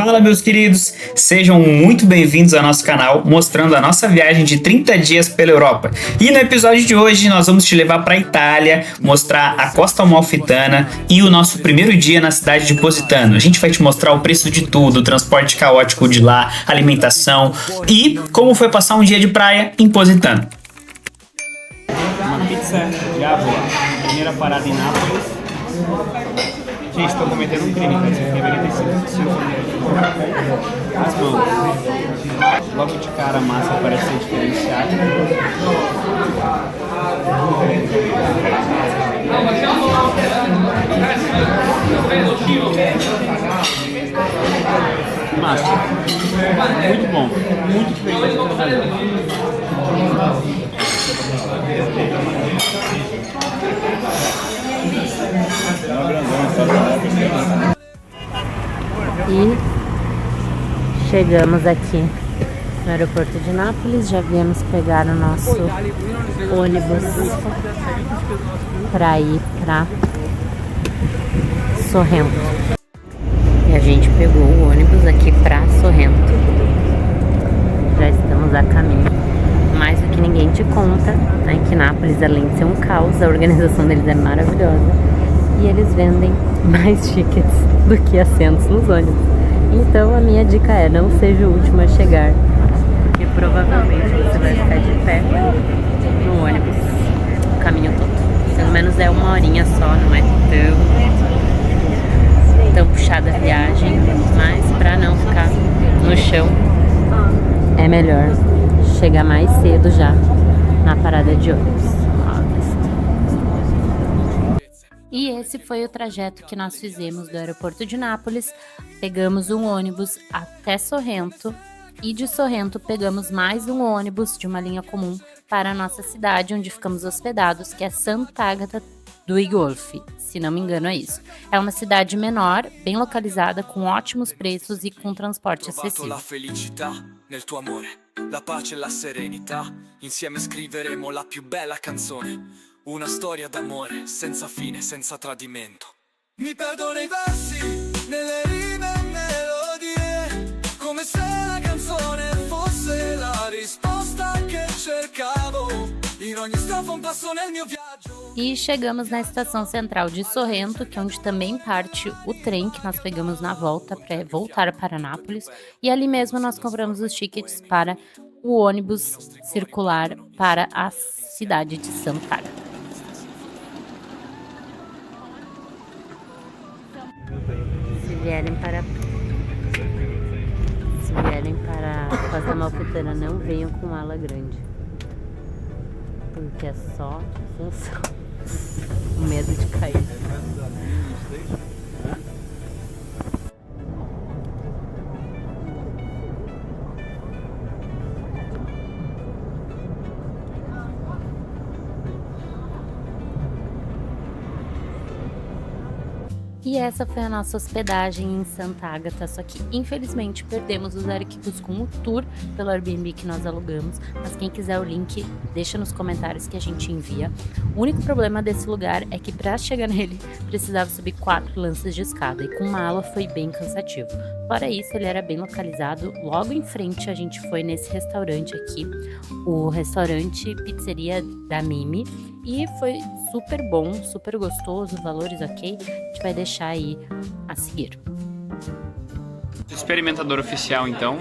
Fala, meus queridos! Sejam muito bem-vindos ao nosso canal, mostrando a nossa viagem de 30 dias pela Europa. E no episódio de hoje nós vamos te levar para a Itália, mostrar a Costa Amalfitana e o nosso primeiro dia na cidade de Positano. A gente vai te mostrar o preço de tudo, o transporte caótico de lá, alimentação e como foi passar um dia de praia em Positano. Uma pizza de avó, primeira parada em Nápoles. Gente, estou cometendo um crime, cara. Isso aqui deveria ter sido as mãos. Logo de cara a massa parece ser diferenciada. Massa. Muito bom. Muito diferente do Brasil. E chegamos aqui no aeroporto de Nápoles, já viemos pegar o nosso ônibus para ir para Sorrento. E a gente pegou o ônibus aqui para Sorrento. Já estamos a caminho. Mais do que ninguém te conta, né, que Nápoles, além de ser um caos, a organização deles é maravilhosa. E eles vendem mais tickets do que assentos nos ônibus. Então a minha dica é, não seja o último a chegar, porque provavelmente você vai ficar de pé no ônibus o caminho todo. Pelo menos é uma horinha só, não é tão puxada a viagem, mas para não ficar no chão é melhor chegar mais cedo já na parada de ônibus. E esse foi o trajeto que nós fizemos do aeroporto de Nápoles. Pegamos um ônibus até Sorrento e de Sorrento pegamos mais um ônibus de uma linha comum para a nossa cidade, onde ficamos hospedados, que é Sant'Agata do Golfi, se não me engano é isso. É uma cidade menor, bem localizada, com ótimos preços e com transporte acessível. Nel tuo amore, la pace e la serenità, insieme scriveremo la più bella canzone, una storia d'amore, senza fine, senza tradimento. Mi perdo nei versi, nelle rime e melodie, come se la canzone fosse la risposta che cercavo, in ogni strofa un passo nel mio viaggio. E chegamos na estação central de Sorrento, que é onde também parte o trem que nós pegamos na volta para voltar para Nápoles. E ali mesmo nós compramos os tickets para o ônibus circular para a cidade de Sant'Agata. Se vierem para a Costa Amalfitana, não venham com mala grande, porque é só função. O medo de cair. E essa foi a nossa hospedagem em Sant'Agata, só que infelizmente perdemos os arquivos com o tour pelo Airbnb que nós alugamos, mas quem quiser o link, deixa nos comentários que a gente envia. O único problema desse lugar é que para chegar nele precisava subir 4 lances de escada e com mala foi bem cansativo. Fora isso, ele era bem localizado. Logo em frente a gente foi nesse restaurante aqui, o restaurante Pizzeria da Mimi, e foi super bom, super gostoso, valores ok. A gente vai deixar aí a seguir. Experimentador oficial, então.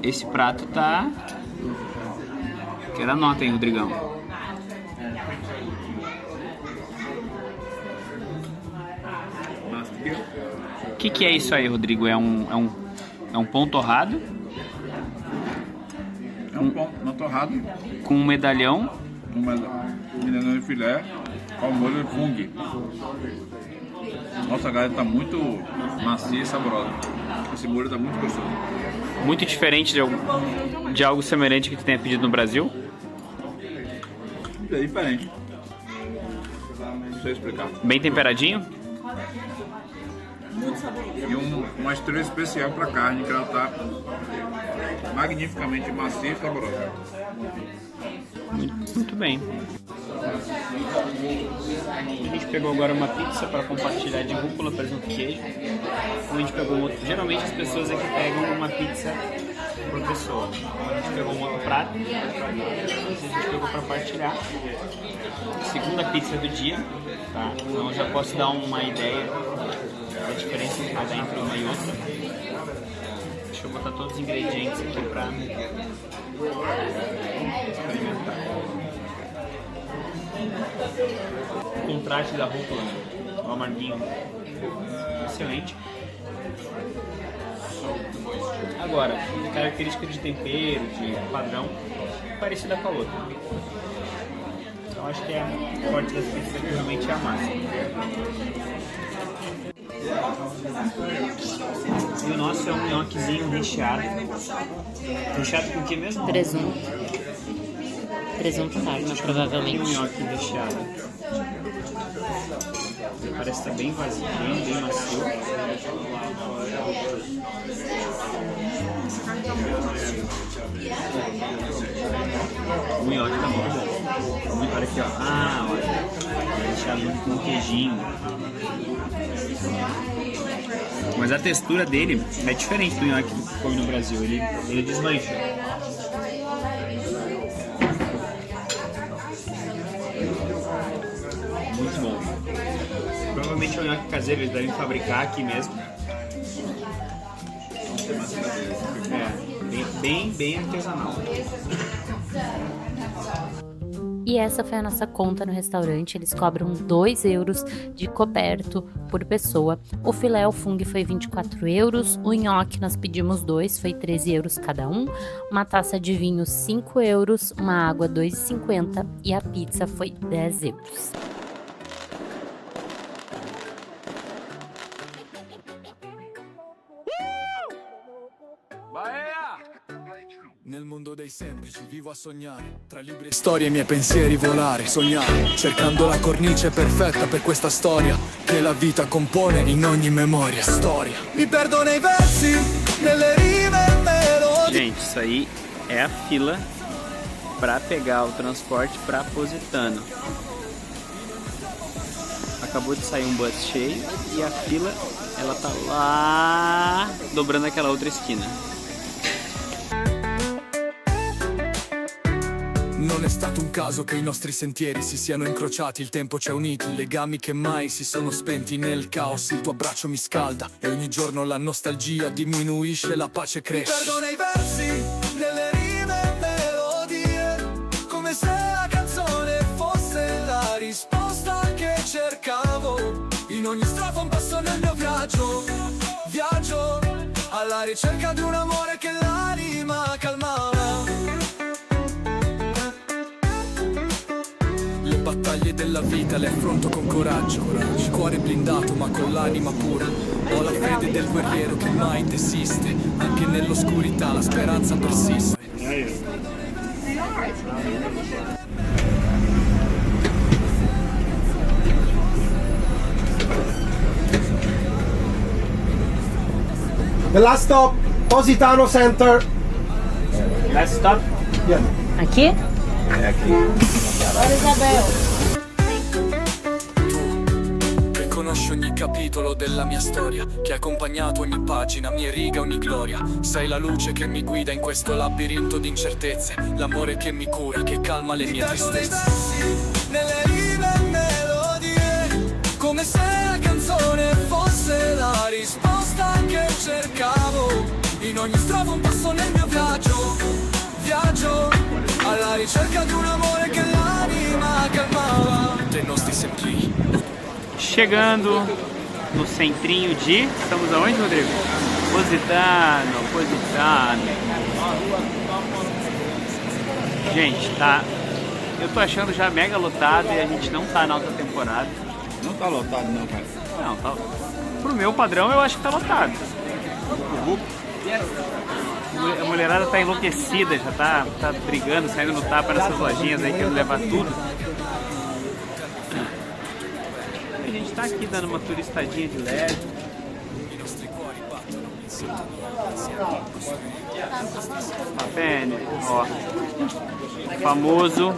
Esse prato tá... Quero a nota, hein, Rodrigão? O que é isso aí, Rodrigo? É um pão torrado? É um pão não torrado. Com um medalhão? Um medalhão de filé com molho de fungo. Nossa, a galera tá muito macia e saborosa. Esse molho tá muito gostoso. Muito diferente de algo semelhante que tu tenha pedido no Brasil? É diferente. Não sei explicar. Bem temperadinho? E uma estrela especial pra carne, que ela tá magnificamente macia e saborosa. Muito bem. A gente pegou agora uma pizza para compartilhar de rúcula, presunto e queijo. A gente pegou um outro. Geralmente as pessoas aqui pegam uma pizza por pessoa. A gente pegou um outro prato. A gente pegou para partilhar. Segunda pizza do dia, tá? Então eu já posso dar uma ideia da diferença entre uma e outra. Deixa eu botar todos os ingredientes aqui para experimentar. O contraste da rúcula, o amarguinho, excelente. Agora, característica de tempero, de padrão, parecida com a outra. Então acho que é forte das pizzas que realmente é a massa. E o nosso é um nhoquezinho recheado. Recheado com o que mesmo? Presunto. Presunto Parma, provavelmente. Um nhoque recheado. Parece estar bem vazio, bem macio. O nhoque tá muito bom. Olha aqui, ó. Ah, olha. Recheado com queijinho. Mas a textura dele é diferente do nhoque que come no Brasil. Ele desmancha. Muito bom. Provavelmente é um nhoque caseiro, eles devem fabricar aqui mesmo. É, bem artesanal. E essa foi a nossa conta no restaurante. Eles cobram 2 euros de coberto por pessoa. O filé ao fungo foi 24 euros. O nhoque nós pedimos 2, foi 13 euros cada um. Uma taça de vinho 5 euros. Uma água 2,50 e a pizza foi 10 euros. Nel mondo dei semplici vivo a sognare, tra libri e storie i miei pensieri volare, sognare, cercando la cornice perfetta per questa storia che la vita compone in ogni memoria, storia. Mi perdo nei versi, nelle rime e melodie. Gente, isso aí é a fila para pegar o transporte para Positano. Acabou de sair um bus cheio e a fila, ela tá lá dobrando aquela outra esquina. Non è stato un caso che i nostri sentieri si siano incrociati, il tempo ci ha uniti, legami che mai si sono spenti nel caos, il tuo abbraccio mi scalda e ogni giorno la nostalgia diminuisce, la pace cresce. Mi perdo nei versi, nelle rime e melodie, come se la canzone fosse la risposta che cercavo, in ogni strofa un passo nel mio viaggio, viaggio alla ricerca di un amore che l'anima calmava. Battaglie della vita le affronto con coraggio, il cuore blindato ma con l'anima pura. Ho la fede del guerriero che mai desiste, anche nell'oscurità la speranza persiste. The last stop, Positano Center. Last stop? Yeah. Aqui? É aqui. Ora, Isabel. Che conosci ogni capitolo della mia storia, che ha accompagnato ogni pagina, mia riga, ogni gloria. Sei la luce che mi guida in questo labirinto di incertezze, l'amore che mi cura, che calma le mie tristezze. Nelle rime e melodie, come se la canzone fosse la risposta che cercavo, in ogni strofa un passo nel mio viaggio, viaggio alla ricerca di un amore che l'anima calmava. Dei nostri sentieri. Chegando no centrinho de... Estamos aonde, Rodrigo? Positano. Gente, tá... Eu tô achando já mega lotado e a gente não tá na alta temporada. Não tá lotado não, cara. Não, tá... Pro meu padrão eu acho que tá lotado. A mulherada tá enlouquecida, já tá brigando, saindo no tapa nessas lojinhas aí, querendo levar tudo. A gente tá aqui dando uma turistadinha de leve. Va bene, ó. Famoso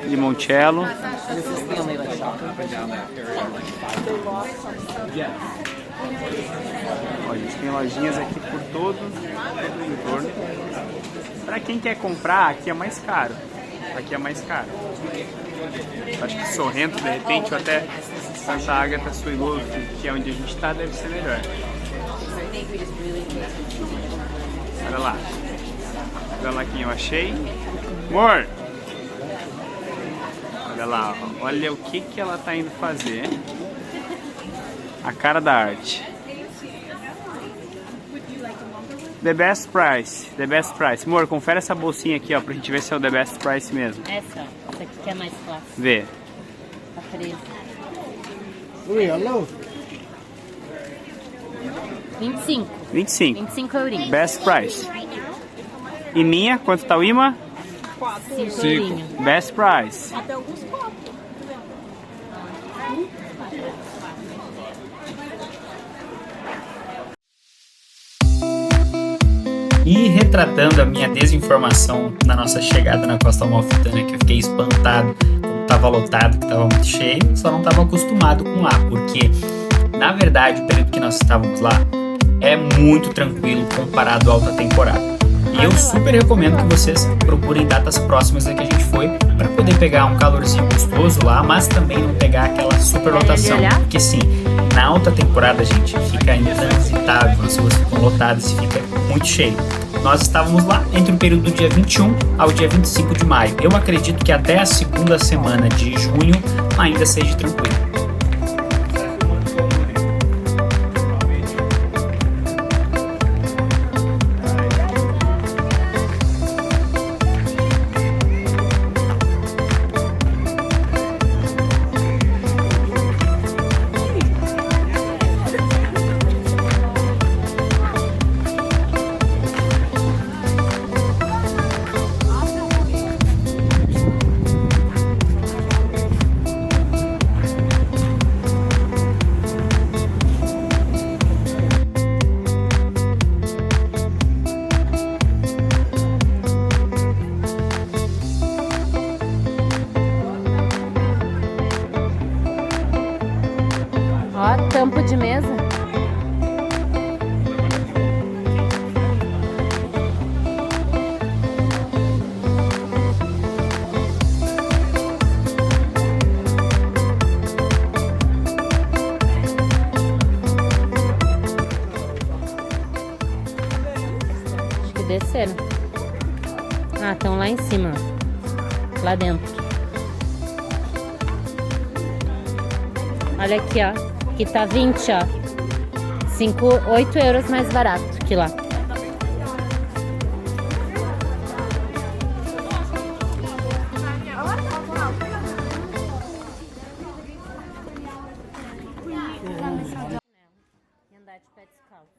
limoncello. Olha, eles têm lojinhas aqui por todo o entorno. Para quem quer comprar, aqui é mais caro. Aqui é mais caro. Acho que Sorrento, de repente, ou até Santa Ágata, Suílô, que é onde a gente está, deve ser melhor. Olha lá. Olha lá quem eu achei. Amor! Olha lá, ó. Olha o que ela tá indo fazer. A cara da arte. The best price. The best price. Amor, confere essa bolsinha aqui, ó, pra gente ver se é o the best price mesmo. Essa aqui que é mais fácil. Vê. Tá presa. Hello. 25. 25. 25 eurinhos. Best price. E minha, quanto tá o imã? 5 eurinhos. Best price. E retratando a minha desinformação na nossa chegada na Costa Amalfitana, que eu fiquei espantado, como estava lotado, que estava muito cheio, só não estava acostumado com lá, porque na verdade o período que nós estávamos lá é muito tranquilo comparado à alta temporada. E eu super recomendo que vocês procurem datas próximas da que a gente foi, para poder pegar um calorzinho gostoso lá, mas também não pegar aquela superlotação, porque sim, na alta temporada, gente, fica intransitável, as ruas ficam lotadas e fica muito cheio. Nós estávamos lá entre o período do dia 21 ao dia 25 de maio. Eu acredito que até a segunda semana de junho ainda seja tranquilo. Ó, tampo de mesa. Acho que desceram. Ah, estão lá em cima. Lá dentro. Olha aqui, ó. Aqui tá 20, ó. 8 euros mais barato que lá. E andar de pé descalço.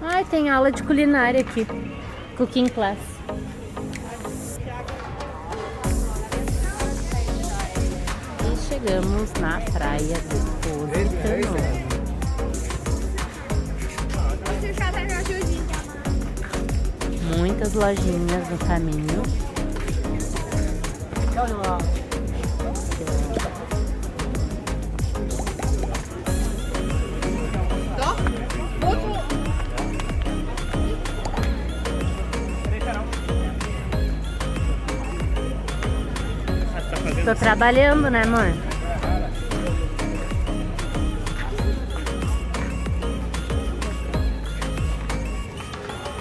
Ai, tem aula de culinária aqui. Cooking class. E chegamos na praia do Positano. Muitas lojinhas no caminho. Tô trabalhando, né, amor?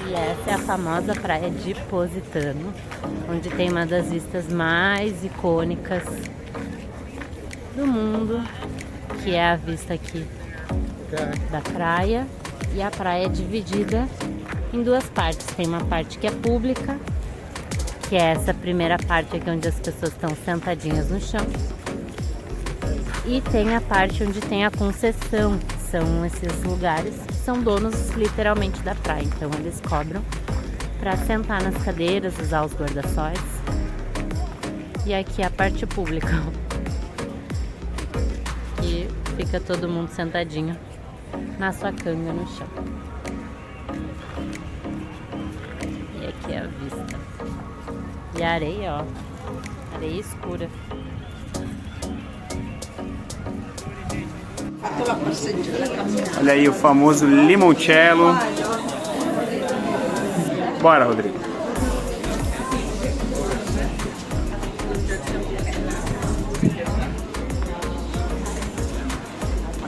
E essa é a famosa praia de Positano, onde tem uma das vistas mais icônicas do mundo, que é a vista aqui da praia. E a praia é dividida em duas partes. Tem uma parte que é pública, que é essa primeira parte aqui onde as pessoas estão sentadinhas no chão. E tem a parte onde tem a concessão, são esses lugares que são donos literalmente da praia. Então eles cobram para sentar nas cadeiras, usar os guarda-sóis. E aqui é a parte pública. E fica todo mundo sentadinho na sua canga no chão. E aqui é a vista. E a areia, ó. Areia escura. Olha aí o famoso limoncello. Bora, Rodrigo.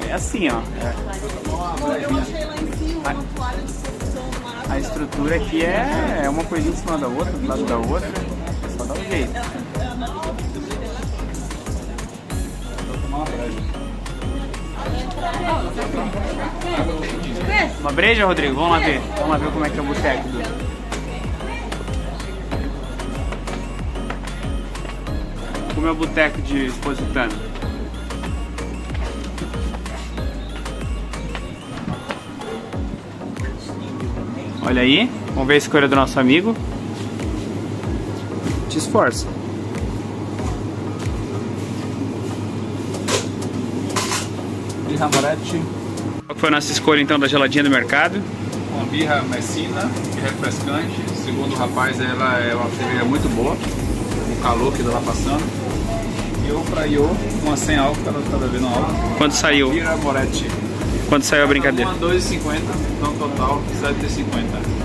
É assim, ó. A estrutura aqui é uma coisinha em cima da outra, do lado da outra. Só dá um jeito. Vou tomar uma breja. Uma breja, Rodrigo? Vamos lá ver. Vamos lá ver como é que é o boteco do... Como é o boteco de Positano. Olha aí. Vamos ver a escolha do nosso amigo. Te esforça. Birra Moretti, Qual foi a nossa escolha então da geladinha do mercado? uma birra messina, refrescante. Segundo o rapaz, ela é uma cerveja muito boa, o calor que ela tá passando. E eu pra Iô, uma sem álcool, cada vez no álcool. Quanto saiu? Birra Moretti. Quanto saiu a brincadeira? Uma 2,50, então total 7,50.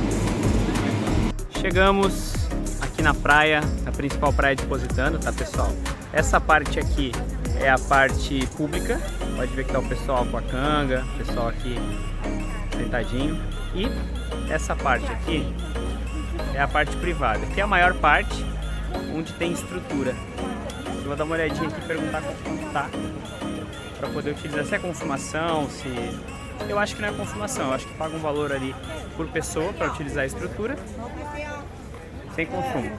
Chegamos aqui na praia, na principal praia de Positano, tá, pessoal? Essa parte aqui é a parte pública. Pode ver que tá o pessoal com a canga, o pessoal aqui sentadinho. E essa parte aqui é a parte privada, que é a maior parte, onde tem estrutura. Eu vou dar uma olhadinha aqui e perguntar quanto tá, para poder utilizar. Se é consumação, se... Eu acho que não é consumação, eu acho que paga um valor ali por pessoa para utilizar a estrutura, sem consumo.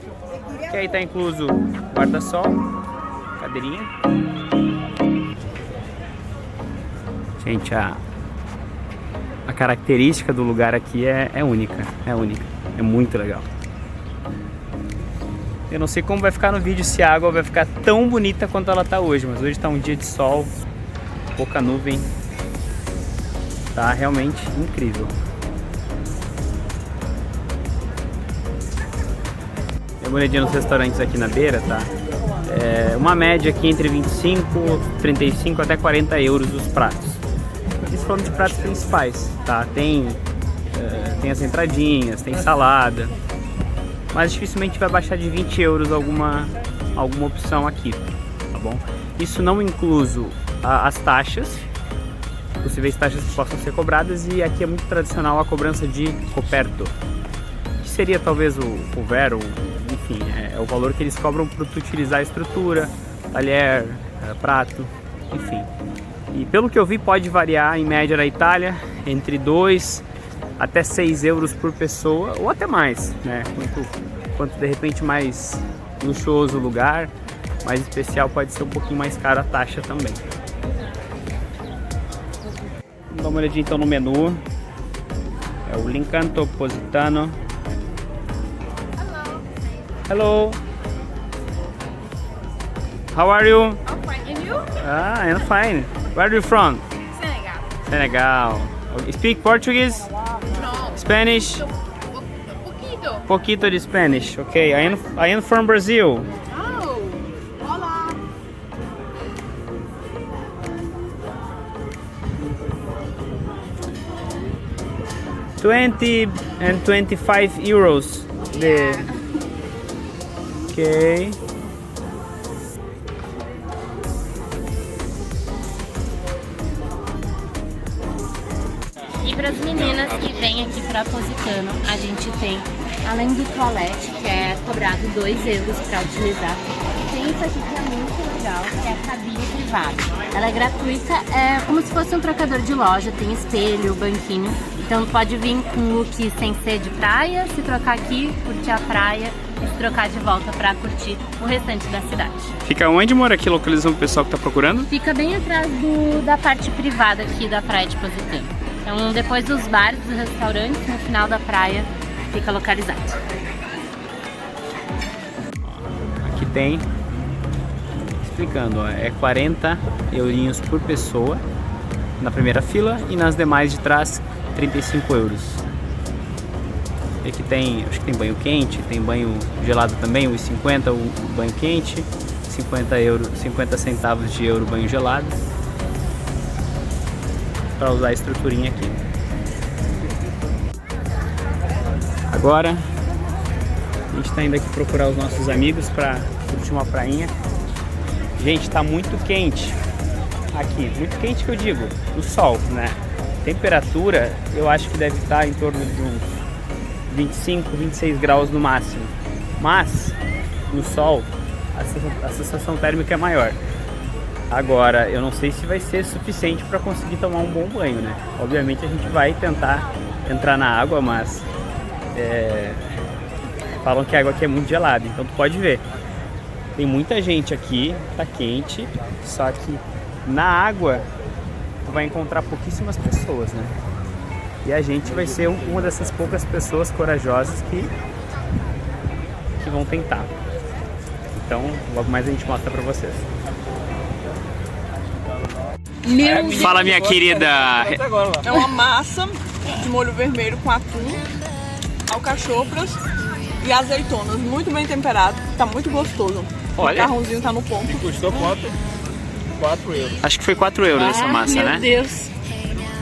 Que aí tá incluso guarda-sol, cadeirinha. Gente, a característica do lugar aqui é única, é muito legal. Eu não sei como vai ficar no vídeo, se a água vai ficar tão bonita quanto ela tá hoje, mas hoje tá um dia de sol, pouca nuvem, tá realmente incrível. Dê uma olhadinha nos restaurantes aqui na beira, tá? Uma média aqui entre 25, 35 até 40 euros os pratos. Isso falando de pratos principais, tá? Tem as entradinhas, tem salada, mas dificilmente vai baixar de 20 euros alguma opção aqui, tá bom? Isso não incluso as taxas, possíveis taxas que possam ser cobradas, e aqui é muito tradicional a cobrança de coperto, que seria talvez o couvert, enfim, é o valor que eles cobram para tu utilizar a estrutura, talher, prato, enfim. E pelo que eu vi, pode variar em média na Itália entre 2 até 6 euros por pessoa, ou até mais, né? Quanto de repente mais luxuoso o lugar, mais especial, pode ser um pouquinho mais caro a taxa também. Vamos dar uma olhadinha então no menu. É o L'Incanto Positano. Hello. How are you? I'm fine. And you? Ah, I'm fine. Where are you from? Senegal. Senegal. Speak Portuguese? No. Spanish? Poquito. Poquito de Spanish. Okay, I am from Brazil. Oh. Hola. €20 and 25 euros. Okay. E para as meninas que vêm aqui para Positano, a gente tem, além do toalete, que é cobrado 2 euros para utilizar, tem isso aqui que é muito legal, que é a cabine privada. Ela é gratuita, é como se fosse um trocador de loja, tem espelho, banquinho. Então pode vir com look sem ser de praia, se trocar aqui, curtir a praia e se trocar de volta para curtir o restante da cidade. Fica onde, amor? Aqui localizando o pessoal que tá procurando? Fica bem atrás da parte privada aqui da Praia de Positano. Então, depois dos bares, dos restaurantes, no final da praia, fica localizado. Aqui tem, explicando, ó, é 40 eurinhos por pessoa na primeira fila e nas demais de trás 35 euros. Aqui tem, acho que tem banho quente, tem banho gelado também, 1,50 o banho quente, 50 centavos de euro banho gelado, para usar a estruturinha aqui. Agora a gente está indo aqui procurar os nossos amigos para curtir uma prainha. Gente, tá muito quente aqui, muito quente que eu digo, o sol, né? Temperatura eu acho que deve estar em torno de uns 25, 26 graus no máximo, mas no sol a sensação térmica é maior. Agora, eu não sei se vai ser suficiente para conseguir tomar um bom banho, né? Obviamente a gente vai tentar entrar na água, mas falam que a água aqui é muito gelada, então tu pode ver. Tem muita gente aqui, tá quente, só que na água tu vai encontrar pouquíssimas pessoas, né? E a gente vai ser uma dessas poucas pessoas corajosas que vão tentar. Então, logo mais a gente mostra pra vocês. Fala, minha querida! É uma massa de molho vermelho com atum, alcachofras e azeitonas, muito bem temperado, tá muito gostoso. Olha. O macarrãozinho tá no ponto. Custou quanto? 4 euros. Acho que foi 4 euros essa massa, meu né? Deus!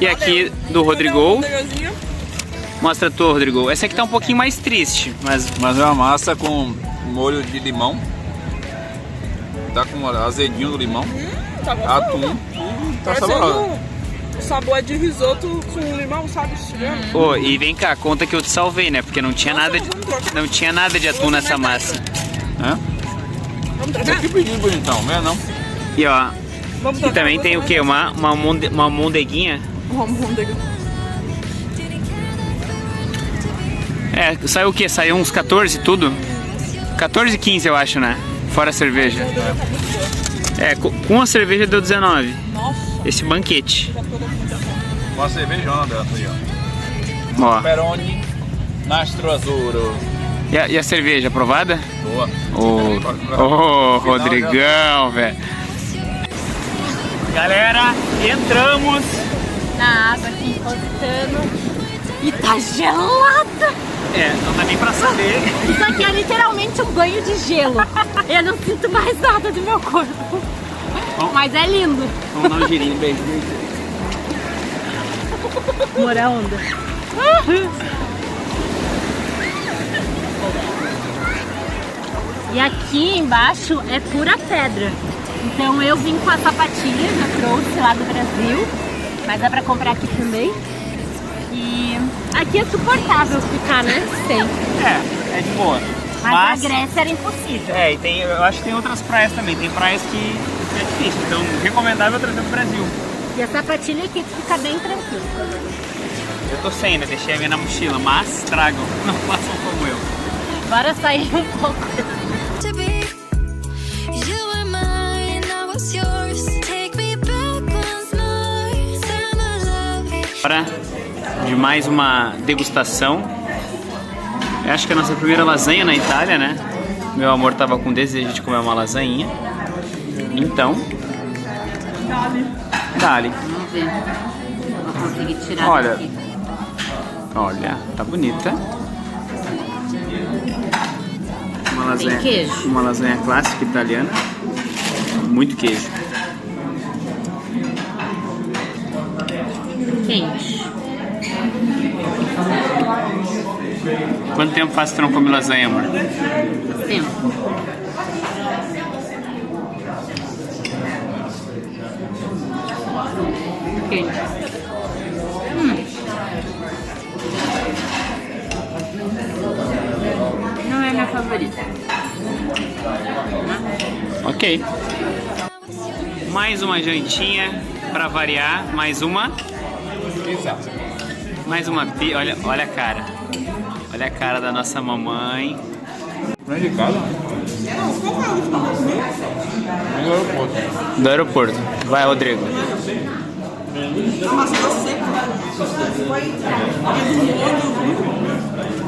E aqui do Rodrigo, Degazinho. mostra tu, Rodrigo. Essa aqui tá um pouquinho mais triste, mas Mas é uma massa com molho de limão. Tá com azedinho do limão. Tá gostoso. Atum. Tá Parecendo saboroso. o sabor de risoto com limão, sabe? Pô, e vem cá, conta que eu te salvei, né? Porque não tinha Nossa, nada de, vamos trocar. não tinha nada de atum nessa massa. Vamos É trocar? que pedido bonitão, não é não? E ó, Vamos e trocar. também tem o que? Uma mondeguinha. Vamos dega. É, saiu o que? Saiu uns 14 tudo? 14, 15 eu acho, né? Fora a cerveja. É, com a cerveja deu 19. Nossa, Esse banquete. Uma cervejona dessa aí, ó. Ó. Peroni Nastro Azzurro. E a cerveja, aprovada? Boa. Ô, Rodrigão, velho. Galera, entramos. Na água aqui em Positano. E tá gelada! É, não dá nem pra saber. Isso aqui é literalmente um banho de gelo. Eu não sinto mais nada do meu corpo. Mas é lindo. Vamos dar um girinho, beijo. Mora a onda. E aqui embaixo é pura pedra. Então eu vim com a sapatilha, já trouxe lá do Brasil. Mas dá pra comprar aqui também. E aqui é suportável ficar, né? Sem. É de boa. Mas a Grécia era impossível. É, e eu acho que tem outras praias também. Tem praias que é difícil, então recomendável trazer pro Brasil. E a sapatilha aqui fica bem tranquila. Eu tô sem, né? Deixei a minha na mochila, mas tragam, não façam como eu. Bora sair um pouco. To be, you were mine, I was yours. Take me back once more. Summer love. Hora de mais uma degustação. Eu acho que é a nossa primeira lasanha na Itália, né? Meu amor tava com desejo de comer uma lasanha. Então, dale. Vamos ver. Vou conseguir tirar Olha. daqui. Olha, tá bonita. Uma lasanha, Tem queijo? uma lasanha clássica italiana. Muito queijo. Quente. Quanto tempo faz que tu não come lasanha, amor? Tempo. Quente. Não é minha favorita. Ok. Mais uma jantinha pra variar. Mais uma. Mais uma pizza. Olha a cara. Olha a cara da nossa mamãe. Não é de casa? É do aeroporto. Do aeroporto. Vai, Rodrigo. A massa tá seca.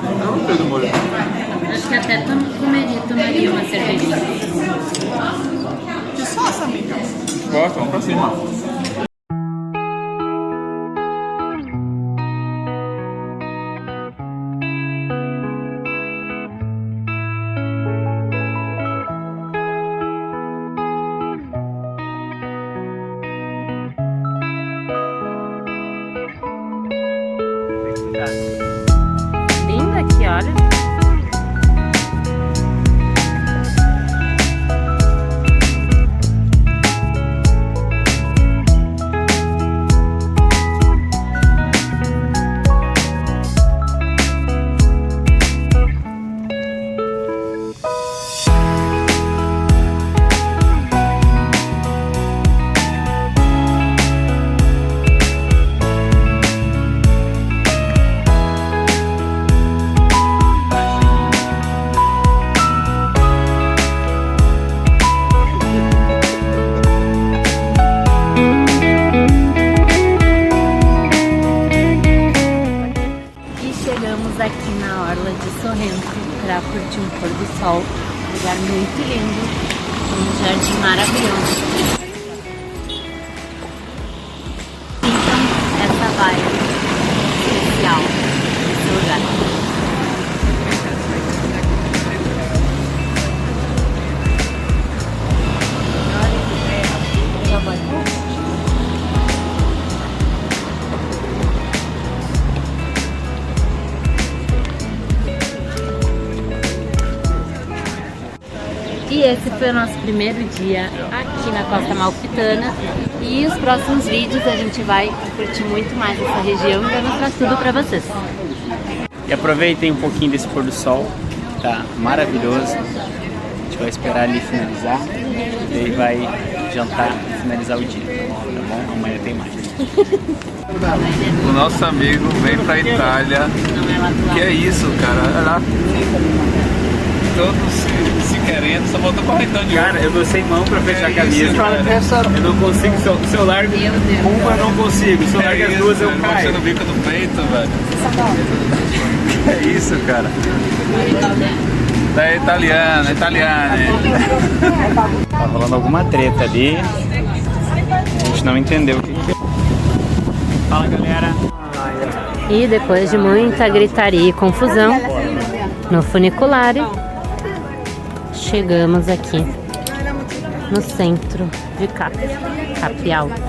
Eu não gostei do molho. Acho que até tomaria uma cervejinha. Que sócio, amiga? Gosto, vamos pra cima. Linda aqui, olha. Aqui na orla de Sorrento para curtir um pôr do sol, um lugar muito lindo, um jardim maravilhoso. Então, essa vibe especial desse lugar. E esse foi o nosso primeiro dia aqui na Costa Amalfitana. E os próximos vídeos a gente vai curtir muito mais essa região e vai mostrar tudo pra vocês. E aproveitem um pouquinho desse pôr do sol, tá maravilhoso. A gente vai esperar ali finalizar, e aí vai jantar e finalizar o dia, tá bom? Amanhã tem mais. O nosso amigo vem pra Itália. Que é isso, cara? Olha lá. Todos se querendo, só faltou correntão de Cara, eu dou sem mão pra fechar a camisa. Eu não consigo, se eu largo uma, eu não consigo. Se eu largo as duas, eu caio. Puxando o bico do peito, velho. É isso, cara. É italiano. Tá rolando alguma treta ali. A gente não entendeu o que é. Fala, galera. E depois de muita gritaria e confusão no funicular, chegamos aqui no centro de Capri Alto.